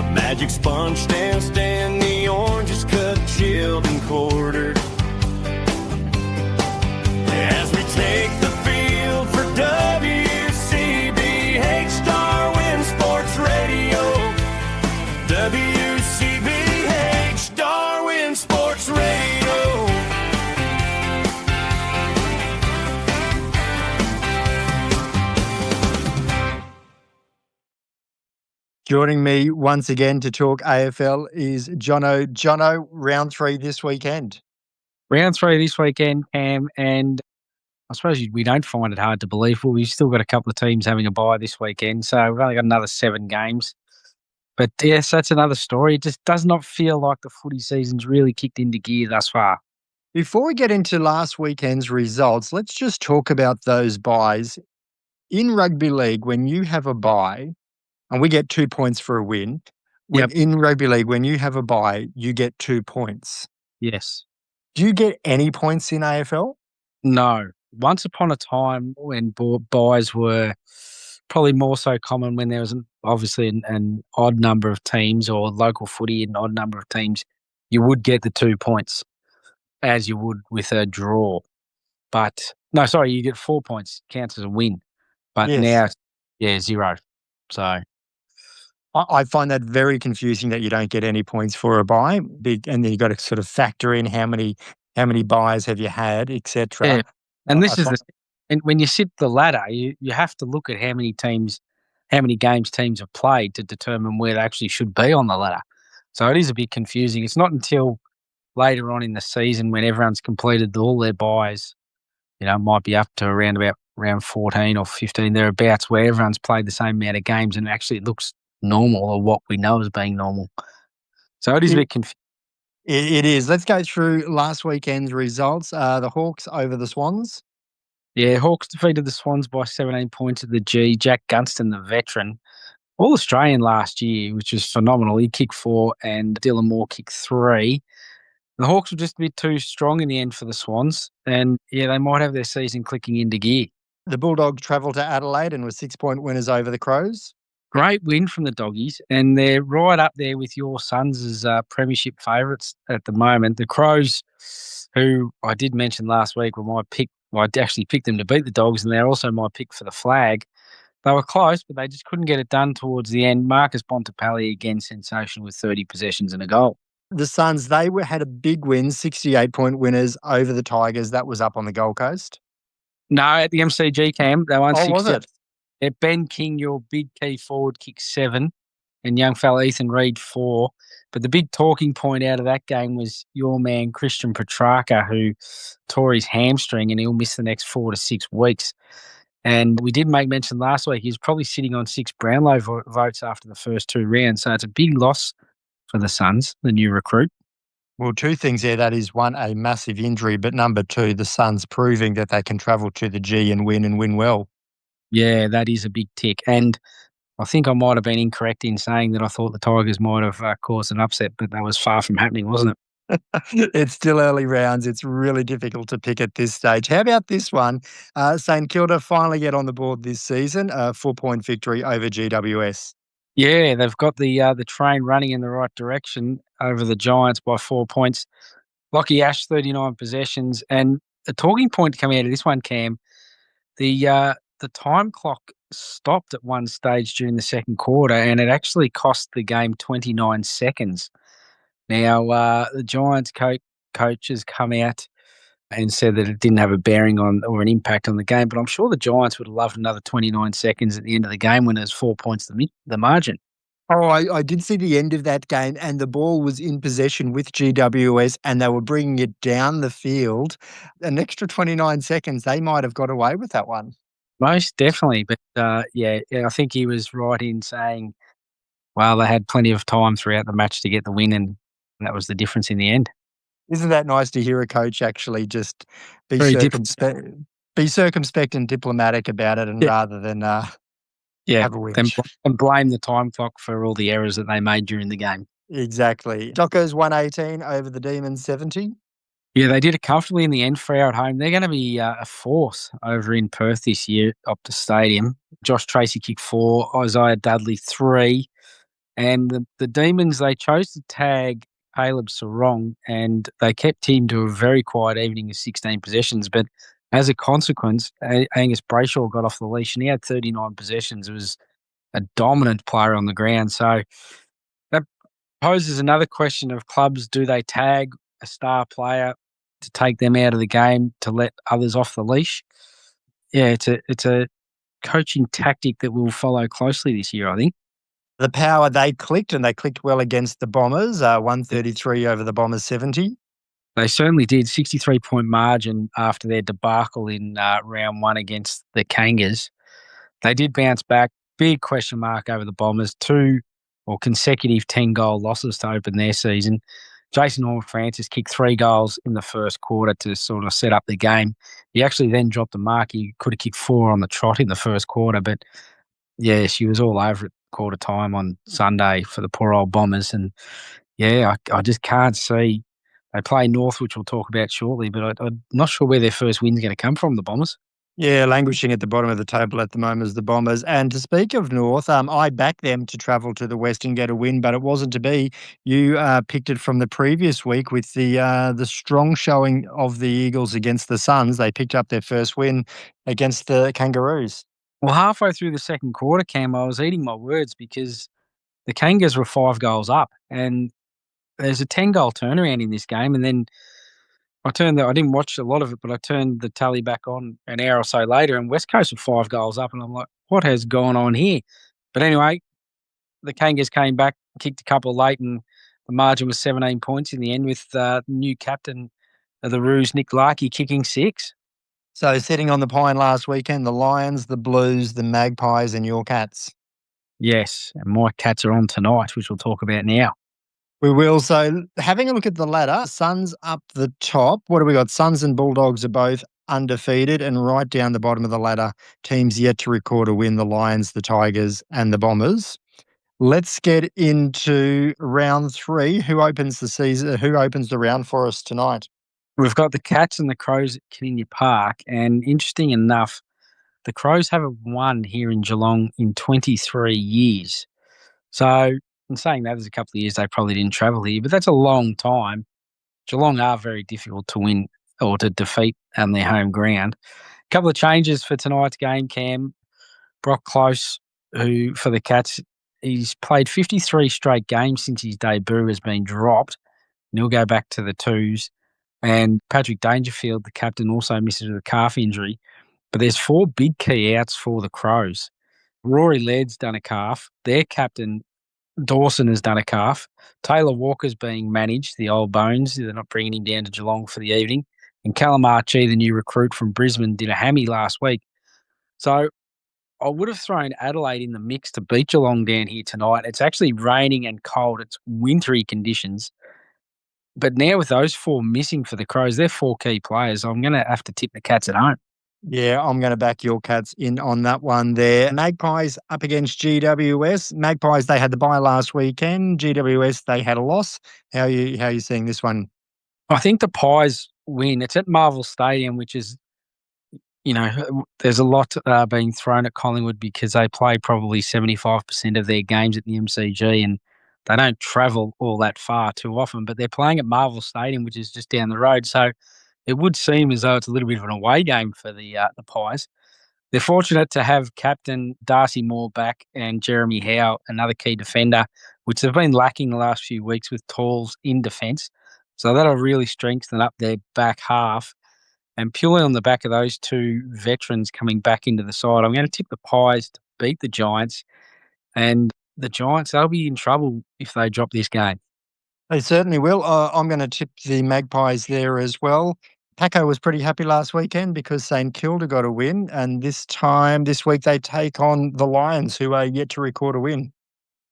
The magic sponge stand, the oranges cut, chilled and quartered. As we take the field for WCBH Darwin Sports Radio. WCBH Darwin Sports Radio. Joining me once again to talk AFL is Jono. Jono, round 3 this weekend. Round 3 this weekend, Cam, and I suppose we don't find it hard to believe. Well, we've still got a couple of teams having a bye this weekend, so we've only got another 7 games. But yes, that's another story. It just does not feel like the footy season's really kicked into gear thus far. Before we get into last weekend's results, let's just talk about those byes. In rugby league, when you have a bye, and we get 2 points for a win. In rugby league, when you have a bye, you get 2 points. Yes. Do you get any points in AFL? No. Once upon a time when byes were probably more so common when there was obviously an odd number of teams, or local footy an odd number of teams, you would get the 2 points as you would with a draw. But, no, sorry, you get 4 points, counts as a win. But now, 0. So I find that very confusing that you don't get any points for a bye, and then you've got to sort of factor in how many byes have you had, etc. Yeah. And and when you sit the ladder, you have to look at how many games teams have played to determine where they actually should be on the ladder. So it is a bit confusing. It's not until later on in the season when everyone's completed all their byes, it might be up to around about round 14 or 15 thereabouts, where everyone's played the same amount of games and actually it looks normal, or what we know as being normal. So it is a bit confusing. It is. Let's go through last weekend's results. The Hawks over the Swans. Yeah, Hawks defeated the Swans by 17 points at the G. Jack Gunston, the veteran, All-Australian last year, which was phenomenal. He kicked 4 and Dylan Moore kicked 3. The Hawks were just a bit too strong in the end for the Swans, and they might have their season clicking into gear. The Bulldogs travelled to Adelaide and were 6-point winners over the Crows. Great win from the Doggies, and they're right up there with your Suns as premiership favourites at the moment. The Crows, who I did mention last week, were my pick. Well, I actually picked them to beat the Dogs, and they're also my pick for the flag. They were close, but they just couldn't get it done towards the end. Marcus Bontempelli, again, sensational with 30 possessions and a goal. The Suns, they had a big win, 68-point winners over the Tigers. That was up on the Gold Coast. No, at the MCG, Cam. They won 60. Was it? Ben King, your big key forward, kicked 7, and young fella Ethan Reid 4. But the big talking point out of that game was your man Christian Petrarca, who tore his hamstring and he'll miss the next 4 to 6 weeks. And we did make mention last week he's probably sitting on 6 Brownlow votes after the first 2 rounds. So it's a big loss for the Suns, the new recruit. Well, 2 things there. That is, 1, a massive injury, but number 2, the Suns proving that they can travel to the G and win well. Yeah, that is a big tick. And I think I might have been incorrect in saying that I thought the Tigers might have caused an upset, but that was far from happening, wasn't it? It's still early rounds. It's really difficult to pick at this stage. How about this one? St Kilda finally get on the board this season, a 4-point victory over GWS. Yeah, they've got the train running in the right direction over the Giants by 4 points. Lockie Ash, 39 possessions. And the talking point coming out of this one, Cam, the time clock stopped at one stage during the second quarter, and it actually cost the game 29 seconds. Now, the Giants coach has come out and said that it didn't have a bearing on or an impact on the game, but I'm sure the Giants would have loved another 29 seconds at the end of the game when there's 4 points the margin. Oh, I did see the end of that game, and the ball was in possession with GWS, and they were bringing it down the field. An extra 29 seconds, they might have got away with that one. Most definitely. But, I think he was right in saying, well, they had plenty of time throughout the match to get the win, and that was the difference in the end. Isn't that nice to hear a coach actually just be circumspect and diplomatic about it, and rather than have a whinge. And blame the time clock for all the errors that they made during the game. Exactly. Dockers 118 over the Demons 70. Yeah, they did it comfortably in the end, Freo at home. They're going to be a force over in Perth this year, Optus Stadium. Josh Tracy kicked 4, Isaiah Dudley 3, And the Demons, they chose to tag Caleb Sarong, and they kept him to a very quiet evening of 16 possessions. But as a consequence, Angus Brayshaw got off the leash, and he had 39 possessions. It was a dominant player on the ground. So that poses another question of clubs. Do they tag a star player to take them out of the game to let others off the leash? Yeah, it's a coaching tactic that we'll follow closely this year, I think. The power, they clicked, and they clicked well against the Bombers, 133 over the Bombers 70. They certainly did. 63-point margin after their debacle in round one against the Kangas. They did bounce back. Big question mark over the Bombers. Consecutive 10-goal losses to open their season. Jason Horne-Francis kicked 3 goals in the first quarter to sort of set up the game. He actually then dropped the mark. He could have kicked 4 on the trot in the first quarter, but yeah, she was all over at quarter time on Sunday for the poor old Bombers. And yeah, I just can't see. They play North, which we'll talk about shortly, but I'm not sure where their first win's going to come from, the Bombers. Yeah, languishing at the bottom of the table at the moment is the Bombers. And to speak of North, I backed them to travel to the West and get a win, but it wasn't to be. You picked it from the previous week with the strong showing of the Eagles against the Suns. They picked up their first win against the Kangaroos. Well, halfway through the second quarter, Cam, I was eating my words because the Kangas were 5 goals up, and there's a 10-goal turnaround in this game. And then I didn't watch a lot of it, but I turned the tally back on an hour or so later, and West Coast were 5 goals up, and I'm like, what has gone on here? But anyway, the Kangas came back, kicked a couple late, and the margin was 17 points in the end with new captain of the Roos, Nick Larkey, kicking 6. So sitting on the pine last weekend, the Lions, the Blues, the Magpies, and your Cats. Yes, and my Cats are on tonight, which we'll talk about now. We will. So having a look at the ladder, Suns up the top. What do we got? Suns and Bulldogs are both undefeated, and right down the bottom of the ladder, teams yet to record a win, the Lions, the Tigers, and the Bombers. Let's get into round 3. Who opens the season? Who opens the round for us tonight? We've got the Cats and the Crows at Kardinia Park, and interesting enough, the Crows haven't won here in Geelong in 23 years. So, in saying that, there's a couple of years they probably didn't travel here, but that's a long time. Geelong are very difficult to win or to defeat on their home ground. A couple of changes for tonight's game, Cam. Brock Close, who for the Cats, he's played 53 straight games since his debut, has been dropped, and he'll go back to the twos. And Patrick Dangerfield, the captain, also misses with a calf injury. But there's 4 big key outs for the Crows. Rory Laird's done a calf. Their captain, Dawson, has done a calf. Taylor Walker's being managed, the old bones. They're not bringing him down to Geelong for the evening. And Callum Archie, the new recruit from Brisbane, did a hammy last week. So I would have thrown Adelaide in the mix to beat Geelong down here tonight. It's actually raining and cold. It's wintry conditions. But now with those 4 missing for the Crows, they're 4 key players. I'm going to have to tip the Cats at home. Yeah, I'm going to back your Cats in on that one there. Magpies up against GWS. Magpies, they had the bye last weekend. GWS, they had a loss. How are you seeing this one? I think the Pies win. It's at Marvel Stadium, which is, there's a lot being thrown at Collingwood because they play probably 75% of their games at the MCG, and they don't travel all that far too often, but they're playing at Marvel Stadium, which is just down the road. So it would seem as though it's a little bit of an away game for the Pies. They're fortunate to have captain Darcy Moore back and Jeremy Howe, another key defender, which they've been lacking the last few weeks with Talls in defence. So that'll really strengthen up their back half. And purely on the back of those 2 veterans coming back into the side, I'm going to tip the Pies to beat the Giants. And the Giants, they'll be in trouble if they drop this game. They certainly will. I'm going to tip the Magpies there as well. Paco was pretty happy last weekend because St Kilda got a win, and this week, they take on the Lions, who are yet to record a win.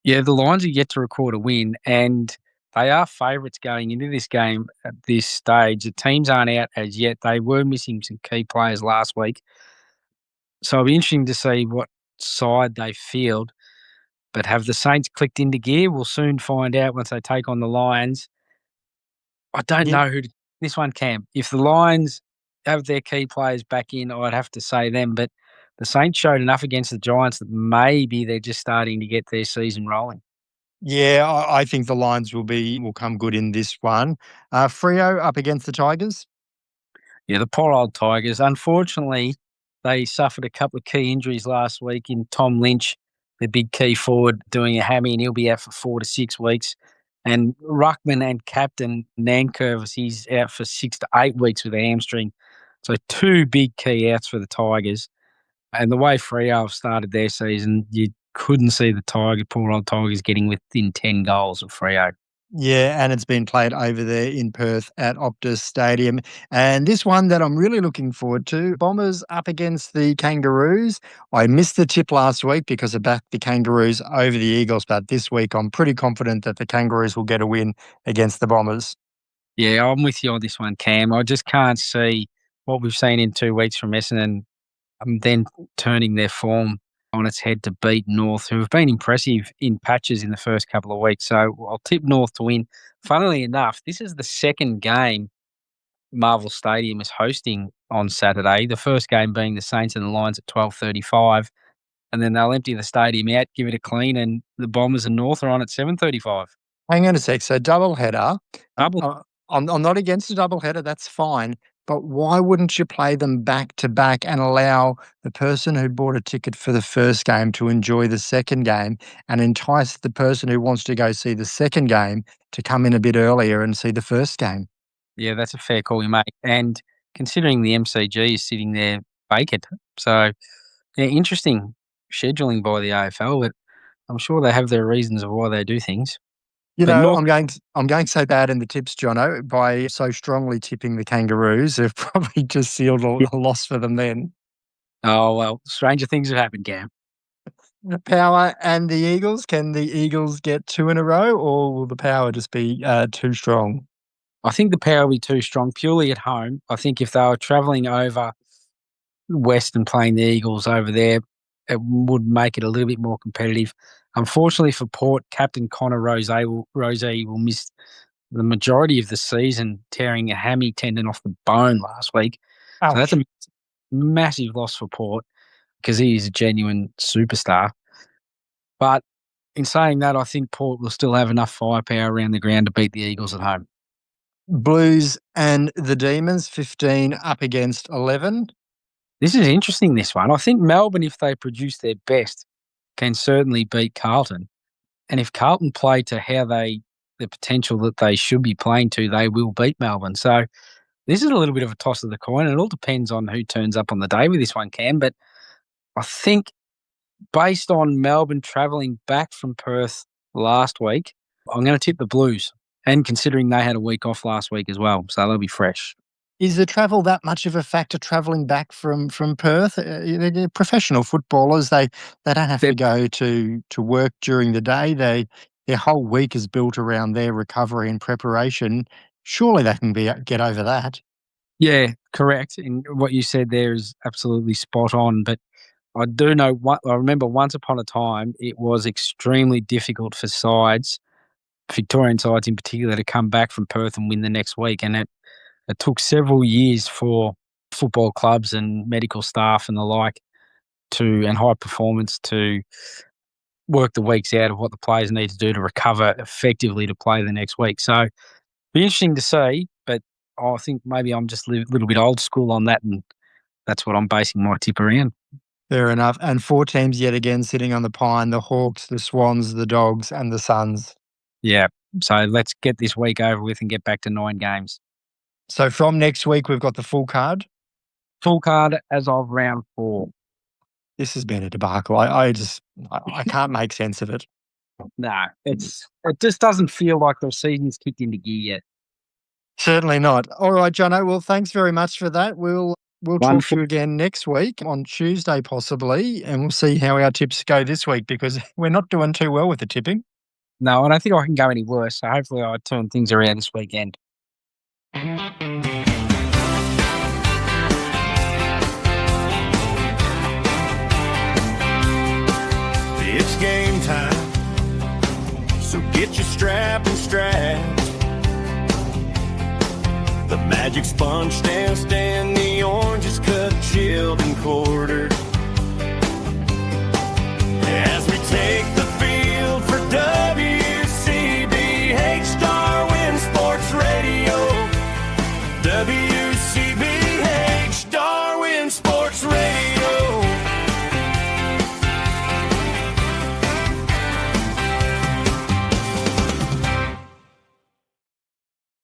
Yeah, the Lions are yet to record a win, and they are favourites going into this game at this stage. The teams aren't out as yet. They were missing some key players last week. So it'll be interesting to see what side they field. But have the Saints clicked into gear? We'll soon find out once they take on the Lions. I don't know who this one, Cam. If the Lions have their key players back in, I'd have to say them. But the Saints showed enough against the Giants that maybe they're just starting to get their season rolling. Yeah, I think the Lions will come good in this one. Freo up against the Tigers. Yeah, the poor old Tigers. Unfortunately, they suffered a couple of key injuries last week in Tom Lynch, the big key forward, doing a hammy, and he'll be out for 4 to 6 weeks. And Ruckman and captain Nankervis, he's out for 6 to 8 weeks with a hamstring. So 2 big key outs for the Tigers. And the way Freo have started their season, you couldn't see the poor old Tigers getting within 10 goals of Freo. Yeah, and it's been played over there in Perth at Optus Stadium. And this one that I'm really looking forward to, Bombers up against the Kangaroos. I missed the tip last week because I backed the Kangaroos over the Eagles, but this week I'm pretty confident that the Kangaroos will get a win against the Bombers. Yeah, I'm with you on this one, Cam. I just can't see what we've seen in 2 weeks from Essendon, then turning their form on its head to beat North, who have been impressive in patches in the first couple of weeks. So I'll tip North to win. Funnily enough, this is the second game Marvel Stadium is hosting on Saturday. The first game being the Saints and the Lions at 12:35, and then they'll empty the stadium out, give it a clean, and the Bombers and North are on at 7:35. Hang on a sec. So double header. Double. I'm not against a double header. That's fine. But why wouldn't you play them back to back and allow the person who bought a ticket for the first game to enjoy the second game and entice the person who wants to go see the second game to come in a bit earlier and see the first game? Yeah, that's a fair call you make. And considering the MCG is sitting there vacant. So, yeah, interesting scheduling by the AFL, but I'm sure they have their reasons of why they do things. You But know, North, I'm going so bad in the tips, Jono, by so strongly tipping the Kangaroos. They've probably just sealed a loss for them then. oh, well, stranger things have happened, Cam. Power and the Eagles. Can the Eagles get 2 in a row, or will the Power just be too strong? I think the Power will be too strong purely at home. I think if they were travelling over west and playing the Eagles over there, it would make it a little bit more competitive. Unfortunately for Port, captain Connor Rozee will miss the majority of the season, tearing a hammy tendon off the bone last week. So that's a massive loss for Port because he is a genuine superstar. But in saying that, I think Port will still have enough firepower around the ground to beat the Eagles at home. Blues and the Demons, 15 up against 11. This is interesting, this one. I think Melbourne, if they produce their best, can certainly beat Carlton. And if Carlton play to the potential that they should be playing to, they will beat Melbourne. So this is a little bit of a toss of the coin. It all depends on who turns up on the day with this one, Cam. But I think based on Melbourne travelling back from Perth last week, I'm going to tip the Blues. And considering they had a week off last week as well, so they'll be fresh. Is the travel that much of a factor travelling back from Perth? They're professional footballers. They don't have to go to work during the day. Their whole week is built around their recovery and preparation. Surely they can get over that. Yeah, correct. And what you said there is absolutely spot on. But I do know, I remember once upon a time, it was extremely difficult for sides, Victorian sides in particular, to come back from Perth and win the next week. And it took several years for football clubs and medical staff and the like and high performance to work the weeks out of what the players need to do to recover effectively to play the next week. So it'll be interesting to see, but I think maybe I'm just a little bit old school on that, and that's what I'm basing my tip around. Fair enough. And 4 teams yet again sitting on the pine: the Hawks, the Swans, the Dogs, and the Suns. Yeah. So let's get this week over with and get back to 9 games. So from next week, we've got the full card. Full card as of round 4. This has been a debacle. I can't make sense of it. No, it just doesn't feel like the season's kicked into gear yet. Certainly not. All right, Jono. Well, thanks very much for that. We'll talk to you again next week on Tuesday possibly, and we'll see how our tips go this week because we're not doing too well with the tipping. No, I don't think I can go any worse. So hopefully I turn things around this weekend. It's game time, so get your strap and strap. The magic sponge stands, the oranges cut, chilled and cold.